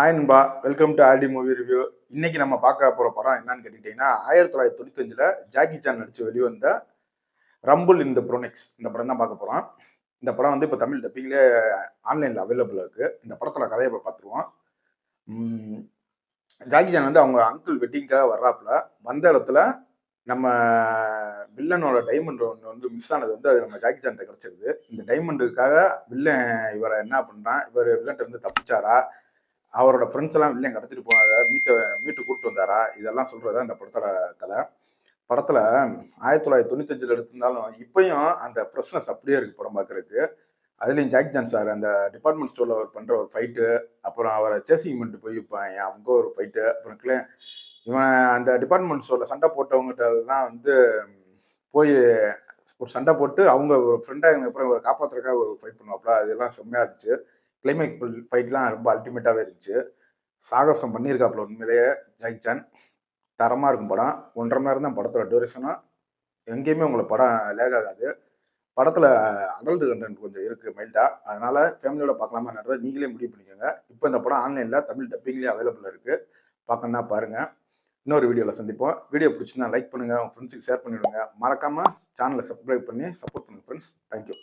Hi நண்பா, welcome to RD movie review. இன்னைக்கு நம்ம பார்க்க போற படம் என்னன்னு கேட்டுக்கிட்டீங்கன்னா 1995ல ஜாக்கி சான் நடிச்சு வெளிவந்த ரம்புல் இன் த ப்ரோனெக்ஸ் இந்த படம் தான் பார்க்க போறோம். இந்த படம் வந்து இப்போ தமிழ் டப்பிங்லேயே ஆன்லைனில் அவைலபிளாக இருக்கு. இந்த படத்தோட கதையை இப்போ பார்த்துருவோம். ஜாக்கி சான் வந்து அவங்க அங்கிள் வெட்டிங்காக வர்றாப்புல வந்த இடத்துல நம்ம வில்லனோட டைமண்ட் ஒன்று வந்து மிஸ் ஆனது வந்து அது நம்ம ஜாக்கி சான்ட்ட கிடைச்சிருது. இந்த டைமண்டுக்காக வில்லன் இவரை என்ன பண்ணுறான், இவர் வில்லன்ட்ட இருந்து தப்பிச்சாரா, அவரோட ஃப்ரெண்ட்ஸ் எல்லாம் வில்லன் கடத்திட்டு போனாங்க, மீட்டு கூப்பிட்டு வந்தாரா, இதெல்லாம் சொல்றதா இந்த படத்தோட கதை. படத்துல 1995ல் எடுத்திருந்தாலும் இப்பயும் அந்த ஃப்ரெஷ்னஸ் அப்படியே இருக்கு படம் பார்க்கறதுக்கு. அதுலேயும் ஜாக் ஜான் சார் அந்த டிபார்ட்மெண்ட் ஸ்டோரில் அவர் பண்ணுற ஒரு ஃபைட்டு, அப்புறம் அவரை சேசிங் பண்ணிட்டு போய் அங்கே ஒரு ஃபைட்டு, அப்புறம் இவன் அந்த டிபார்ட்மெண்ட் ஸ்டோரில் சண்டை போட்டவங்ககிட்ட தான் வந்து போய் ஒரு சண்டை போட்டு அவங்க ஒரு ஃப்ரெண்டாக அப்புறம் இவரை காப்பாற்றுறதுக்காக ஒரு ஃபைட் பண்ணுவாப்புல, அதெல்லாம் செம்மையாக இருந்துச்சு. கிளைமேக்ஸ் ஃபைட்லாம் ரொம்ப அல்டிமேட்டாகவே இருந்துச்சு. சாகசம் பண்ணியிருக்காப்புல உண்மையிலேயே ஜாக்கி சான். தரமாக இருக்கும் படம். 1.5 மணி நேரம் தான் படத்தோட டியூரேஷனும். எங்கேயுமே உங்களுக்கு படம் லேக் ஆகாது. படத்தில் அடல்ட் கண்டென்ட் கொஞ்சம் இருக்குது மைல்டாக. அதனால் ஃபேமிலியோட பார்க்கலாமான்றதை நீங்களே முடிவு பண்ணிக்கோங்க. இப்போ இந்த படம் ஆன்லைனில் தமிழ் டப்பிங்லேயே அவைலபிளாக இருக்குது. பார்க்கணுன்னா பாருங்கள். இன்னொரு வீடியோவில் சந்திப்போம். வீடியோ பிடிச்சிருந்தா லைக் பண்ணுங்கள், உங்கள் ஃப்ரெண்ட்ஸுக்கு ஷேர் பண்ணிவிடுங்க. மறக்காமல் சேனலை சப்ஸ்கிரைப் பண்ணி சப்போர்ட் பண்ணுங்கள் ஃப்ரெண்ட்ஸ். தேங்க்யூ.